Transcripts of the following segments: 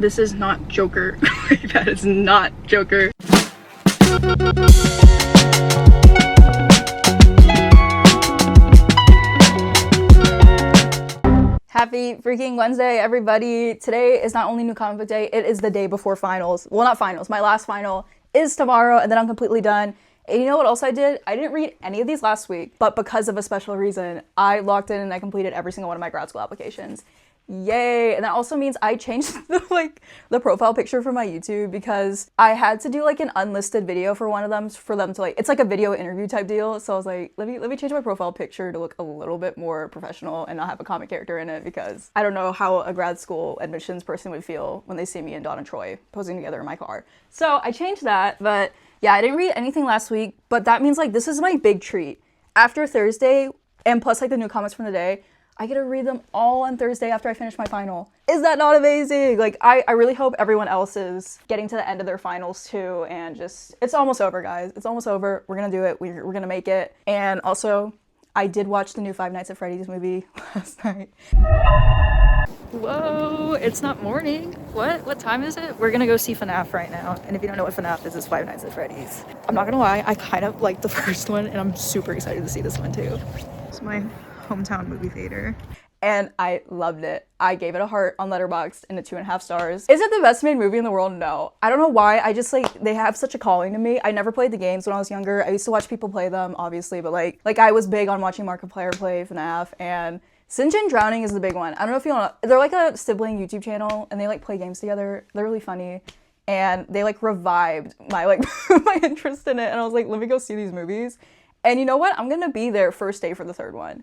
This is not Joker. Like, that is not Joker. Happy freaking Wednesday, everybody. Today is not only new comic book day, it is the day before finals. Well, not finals. My last final is tomorrow, and then I'm completely done. And you know what else I did? I didn't read any of these last week, but because of a special reason, I logged in and I completed every single one of my grad school applications. Yay! And that also means I changed the profile picture for my YouTube because I had to do like an unlisted video for one of them for them to like, it's like a video interview type deal. So I was like, let me change my profile picture to look a little bit more professional and not have a comic character in it, because I don't know how a grad school admissions person would feel when they see me and Donna and Troy posing together in my car. So I changed that, but yeah, I didn't read anything last week, but that means like this is my big treat. After Thursday, and plus like the new comics from the day, I get to read them all on Thursday after I finish my final. Is that not amazing? Like, I really hope everyone else is getting to the end of their finals too, and just, it's almost over, guys. It's almost over. We're gonna do it. We're gonna make it. And also, I did watch the new Five Nights at Freddy's movie last night. Whoa, it's not morning. What time is it? We're gonna go see FNAF right now. And if you don't know what FNAF is, it's Five Nights at Freddy's. I'm not gonna lie, I kind of like the first one, and I'm super excited to see this one too. It's my hometown movie theater, and I loved it. I gave it a heart on Letterboxd and a 2.5 stars. Is it the best made movie in the world? No. I don't know why. I just like, they have such a calling to me. I never played the games when I was younger. I used to watch people play them, obviously, but like I was big on watching Markiplier play FNAF, and Sinjin Drowning is the big one. I don't know if you know, they're like a sibling YouTube channel, and they like play games together. They're really funny, and they like revived my like my interest in it, and I was like, let me go see these movies. And you know what? I'm gonna be there first day for the third one.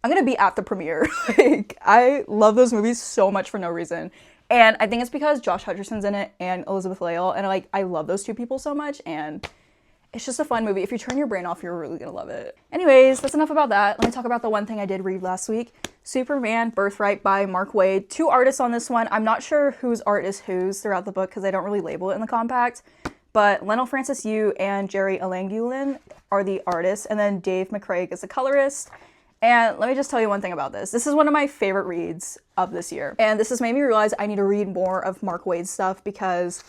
I'm gonna be at the premiere. Like, I love those movies so much for no reason. And I think it's because Josh Hutcherson's in it and Elizabeth Lail, and I love those two people so much, and it's just a fun movie. If you turn your brain off, you're really gonna love it. Anyways, that's enough about that. Let me talk about the one thing I did read last week. Superman Birthright by Mark Waid. 2 artists on this one. I'm not sure whose art is whose throughout the book because they don't really label it in the compact, but Lionel Francis Yu and Jerry Alangulin are the artists, and then Dave McCraig is the colorist. And let me just tell you one thing about this. This is one of my favorite reads of this year. And this has made me realize I need to read more of Mark Waid's stuff because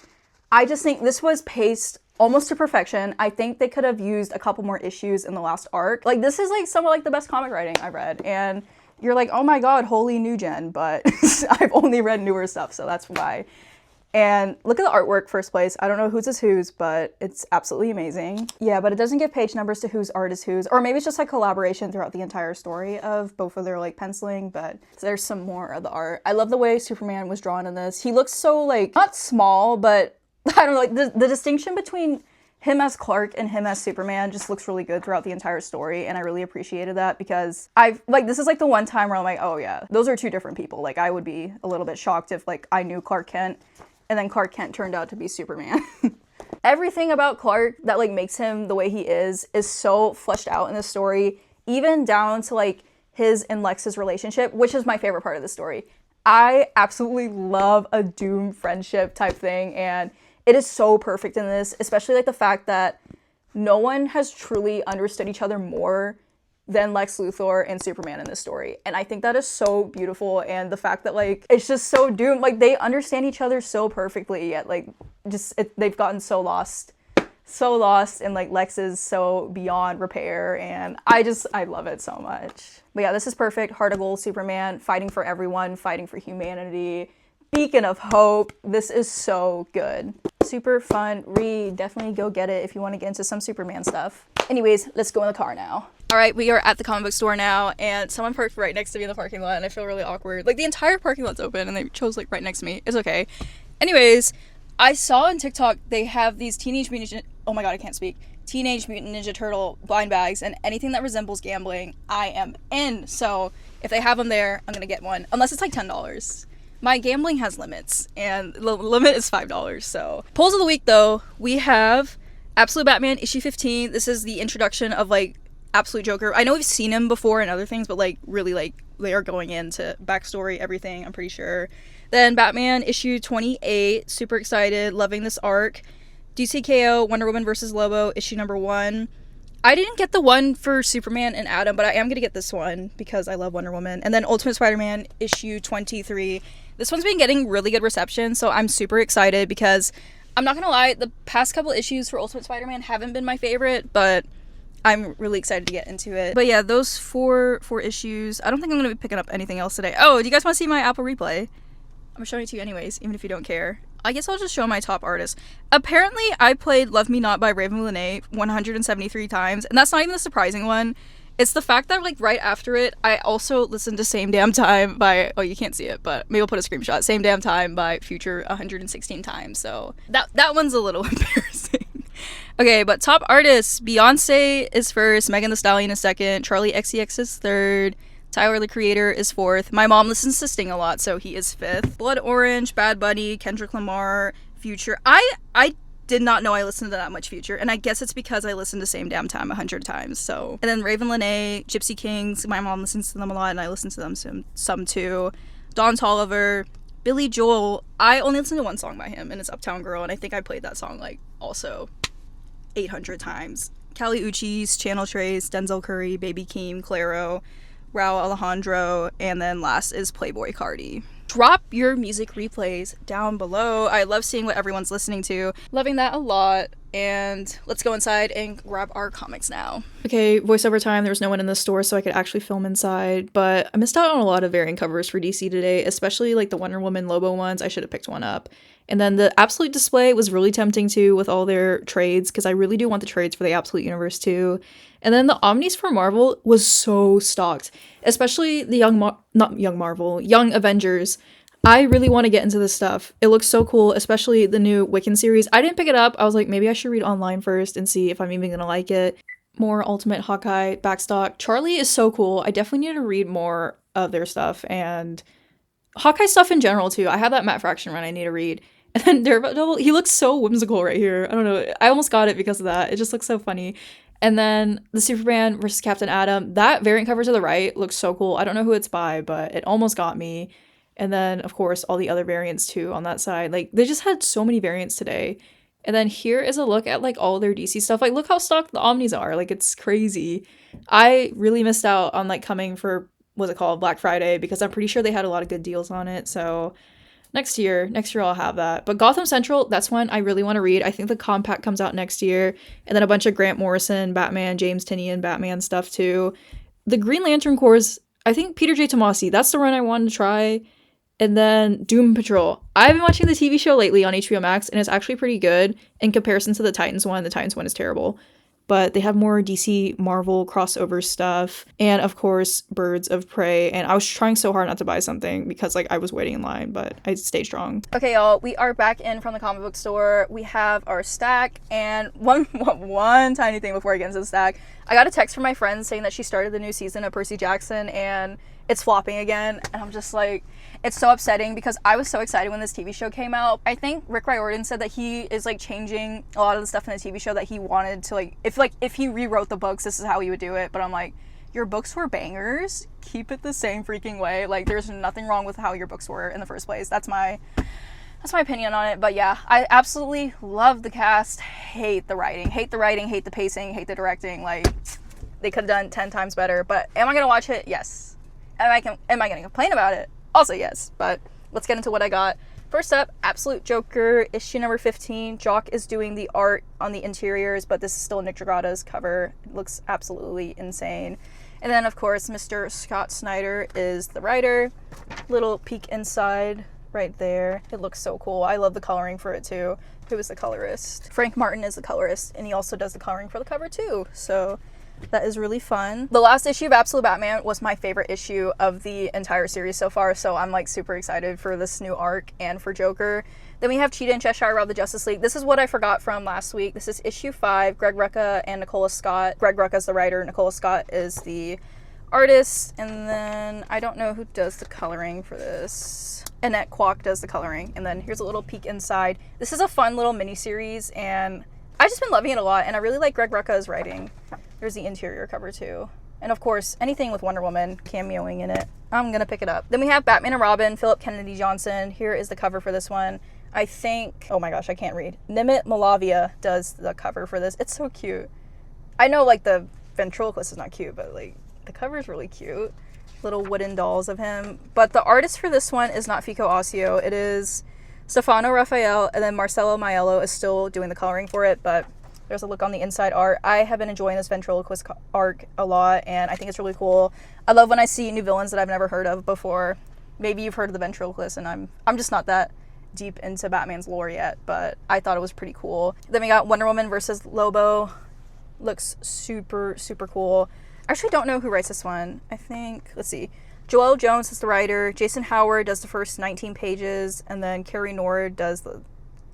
I just think this was paced almost to perfection. I think they could have used a couple more issues in the last arc. Like, this is like some of like the best comic writing I've read. And you're like, oh my god, holy new gen, but I've only read newer stuff, so that's why. And look at the artwork, first place. I don't know whose is whose, but it's absolutely amazing. Yeah, but it doesn't give page numbers to whose art is whose, or maybe it's just like collaboration throughout the entire story of both of their like penciling, but there's some more of the art. I love the way Superman was drawn in this. He looks so like, not small, but I don't know, like the distinction between him as Clark and him as Superman just looks really good throughout the entire story, and I really appreciated that because this is like the one time where I'm like, oh yeah, those are 2 different people. Like, I would be a little bit shocked if like I knew Clark Kent and then Clark Kent turned out to be Superman. Everything about Clark that like makes him the way he is so fleshed out in this story, even down to like his and Lex's relationship, which is my favorite part of the story. I absolutely love a Doom friendship type thing, and it is so perfect in this, especially like the fact that no one has truly understood each other more than Lex Luthor and Superman in this story. And I think that is so beautiful, and the fact that like it's just so Doom, like they understand each other so perfectly, yet like just they've gotten so lost, and like Lex is so beyond repair, and I love it so much. But yeah, this is perfect. Heart of Gold Superman, fighting for everyone, fighting for humanity, beacon of hope. This is so good. Super fun read. Definitely go get it if you want to get into some Superman stuff. Anyways, let's go in the car now. All right, we are at the comic book store now, and someone parked right next to me in the parking lot, and I feel really awkward. Like, the entire parking lot's open, and they chose, like, right next to me. It's okay. Anyways, I saw on TikTok they have these Teenage Mutant Ninja Turtle blind bags, and anything that resembles gambling, I am in. So, if they have them there, I'm gonna get one. Unless it's, like, $10. My gambling has limits, and the limit is $5, so. Polls of the week, though, we have Absolute Batman issue 15. This is the introduction of, like, Absolute Joker. I know we've seen him before in other things, but like really like they are going into backstory, everything, I'm pretty sure. Then Batman issue 28, super excited, loving this arc. DCKO Wonder Woman vs. Lobo issue number 1. I didn't get the one for Superman and Adam, but I am gonna get this one because I love Wonder Woman. And then Ultimate Spider-Man issue 23. This one's been getting really good reception, so I'm super excited because I'm not gonna lie, the past couple issues for Ultimate Spider-Man haven't been my favorite, but I'm really excited to get into it. But yeah, those four issues. I don't think I'm gonna be picking up anything else today. Oh, do you guys want to see my Apple Replay? I'm showing it to you anyways, even if you don't care. I guess I'll just show my top artists. Apparently, I played Love Me Not by Raven Lene 173 times, and that's not even the surprising one. It's the fact that, like, right after it, I also listened to Same Damn Time by, oh, you can't see it, but maybe I'll put a screenshot. Same Damn Time by Future 116 times, so that one's a little embarrassing. Okay, but top artists, Beyonce is first, Megan Thee Stallion is second, Charlie XCX is third, Tyler the Creator is fourth. My mom listens to Sting a lot, so he is fifth. Blood Orange, Bad Bunny, Kendrick Lamar, Future. I did not know I listened to that much Future, and I guess it's because I listened to Same Damn Time 100 times, so. And then Raven Lene, Gypsy Kings, my mom listens to them a lot, and I listen to them some too. Don Toliver, Billy Joel. I only listen to one song by him, and it's Uptown Girl, and I think I played that song, like, also 800 times. Kali Uchis, Channel Trace, Denzel Curry, Baby Keem, Clairo, Rauw Alejandro, and then last is Playboy Cardi. Drop your music replays down below. I love seeing what everyone's listening to. Loving that a lot. And let's go inside and grab our comics now. Okay, voiceover time. There was no one in the store, so I could actually film inside. But I missed out on a lot of variant covers for DC today, especially like the Wonder Woman Lobo ones. I should have picked one up. And then the Absolute display was really tempting too with all their trades, because I really do want the trades for the Absolute Universe too. And then the Omnis for Marvel was so stocked, especially the Young Avengers. I really want to get into this stuff. It looks so cool, especially the new Wiccan series. I didn't pick it up. I was like, maybe I should read online first and see if I'm even gonna like it. More Ultimate Hawkeye backstock. Charlie is so cool. I definitely need to read more of their stuff, and Hawkeye stuff in general too. I have that Matt Fraction run I need to read. And then Daredevil, he looks so whimsical right here. I don't know. I almost got it because of that. It just looks so funny. And then the Superman versus Captain Atom. That variant cover to the right looks so cool. I don't know who it's by, but it almost got me. And then, of course, all the other variants too on that side. Like, they just had so many variants today. And then here is a look at, like, all their DC stuff. Like, look how stocked the Omnis are. Like, it's crazy. I really missed out on, like, coming for, what's it called, Black Friday, because I'm pretty sure they had a lot of good deals on it. So next year I'll have that. But Gotham Central, that's one I really want to read. I think the compact comes out next year. And then a bunch of Grant Morrison, Batman, James Tynion, Batman stuff too. The Green Lantern Corps, I think Peter J. Tomasi, that's the run I wanted to try. And then Doom Patrol. I've been watching the TV show lately on HBO Max, and it's actually pretty good in comparison to the Titans one. The Titans one is terrible. But they have more DC Marvel crossover stuff. And of course, Birds of Prey. And I was trying so hard not to buy something because, like, I was waiting in line, but I stayed strong. Okay, y'all, we are back in from the comic book store. We have our stack, and one tiny thing before I get into the stack. I got a text from my friend saying that she started the new season of Percy Jackson, and it's flopping again. And I'm just like, it's so upsetting because I was so excited when this TV show came out. I think Rick Riordan said that he is, like, changing a lot of the stuff in the TV show that he wanted to, like, if he rewrote the books, this is how he would do it. But I'm like, your books were bangers. Keep it the same freaking way. Like, there's nothing wrong with how your books were in the first place. That's my opinion on it. But yeah, I absolutely love the cast. Hate the writing, hate the pacing, hate the directing. Like, they could have done 10 times better. But am I gonna watch it? Yes. Am I gonna complain about it? Also yes. But let's get into what I got. First up, Absolute Joker, issue number 15. Jock is doing the art on the interiors, but this is still Nick Dragata's cover. It looks absolutely insane. And then, of course, Mr. Scott Snyder is the writer. Little peek inside right there. It looks so cool. I love the coloring for it, too. Who is the colorist? Frank Martin is the colorist, and he also does the coloring for the cover, too. So that is really fun. The last issue of Absolute Batman was my favorite issue of the entire series so far, so I'm, like, super excited for this new arc and for Joker. Then we have Cheetah and Cheshire around the Justice League. This is what I forgot from last week. This is issue 5, Greg Rucka and Nicola Scott. Greg Rucka is the writer, Nicola Scott is the artist, and then I don't know who does the coloring for this. Annette Kwok does the coloring, and then here's a little peek inside. This is a fun little mini-series, and I've just been loving it a lot, and I really like Greg Rucka's writing. There's the interior cover too. And of course, anything with Wonder Woman cameoing in it, I'm gonna pick it up. Then we have Batman and Robin, Philip Kennedy Johnson. Here is the cover for this one. I think, oh my gosh, I can't read. Nimit Malavia does the cover for this. It's so cute. I know, like, the ventriloquist is not cute, but, like, the cover is really cute. little wooden dolls of him. But the artist for this one is not Fico Ossio. It is Stefano Raphael, and then Marcelo Maiello is still doing the coloring for it, but there's a look on the inside art. I have been enjoying this ventriloquist arc a lot, and I think it's really cool. I love when I see new villains that I've never heard of before. Maybe you've heard of the ventriloquist, and I'm just not that deep into Batman's lore yet, but I thought it was pretty cool. Then we got Wonder Woman versus Lobo. Looks super, super cool. I actually don't know who writes this one. I think, let's see. Joelle Jones is the writer. Jason Howard does the first 19 pages, and then Carrie Nord does the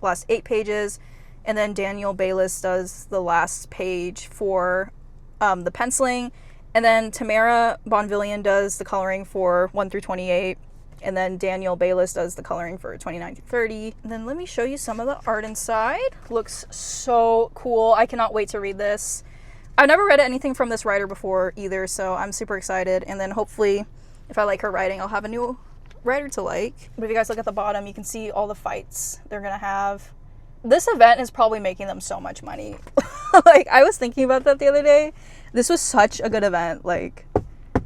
last 8 pages, and then Daniel Bayliss does the last page for the penciling, and then Tamara Bonvillian does the coloring for 1 through 28, and then Daniel Bayliss does the coloring for 29 through 30. And then let me show you some of the art inside. Looks so cool. I cannot wait to read this. I've never read anything from this writer before either, so I'm super excited. And then hopefully, if I like her writing, I'll have a new writer to like. But if you guys look at the bottom, you can see all the fights they're gonna have. This event is probably making them so much money. Like, I was thinking about that the other day. This was such a good event. Like,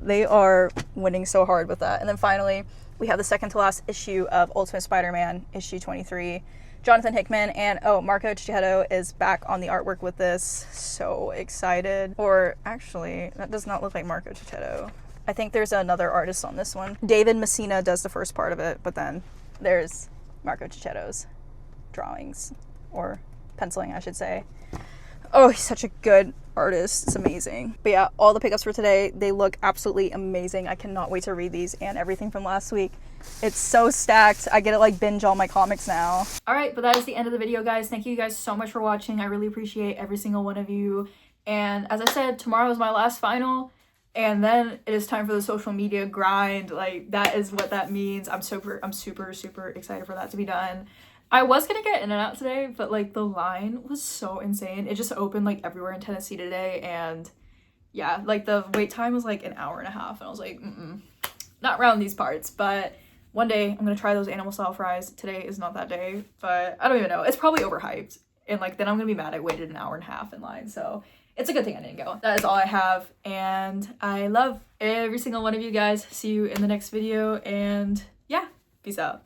they are winning so hard with that. And then finally, we have the second to last issue of Ultimate Spider-Man, issue 23. Jonathan Hickman and, Marco Cicchetto is back on the artwork with this. So excited. Or, actually, that does not look like Marco Cicchetto. I think there's another artist on this one. David Messina does the first part of it, but then there's Marco Cicchetto's drawings, or penciling, I should say. Oh, he's such a good artist. It's amazing. But yeah, all the pickups for today, they look absolutely amazing. I cannot wait to read these and everything from last week. It's so stacked. I get to like binge all my comics now. All right, but that is the end of the video, guys. Thank you guys so much for watching. I really appreciate every single one of you. And as I said, tomorrow is my last final, and then it is time for the social media grind. Like, that is what that means. I'm super excited for that to be done. I was gonna get in and out today, but like the line was so insane. It just opened like everywhere in Tennessee today, and yeah, like the wait time was like an hour and a half, and I was like, not around these parts. But one day I'm gonna try those animal style fries. Today is not that day, but I don't even know. It's probably overhyped, and like then I'm gonna be mad I waited an hour and a half in line. So it's a good thing I didn't go. That is all I have, and I love every single one of you guys. See you in the next video, and yeah, peace out.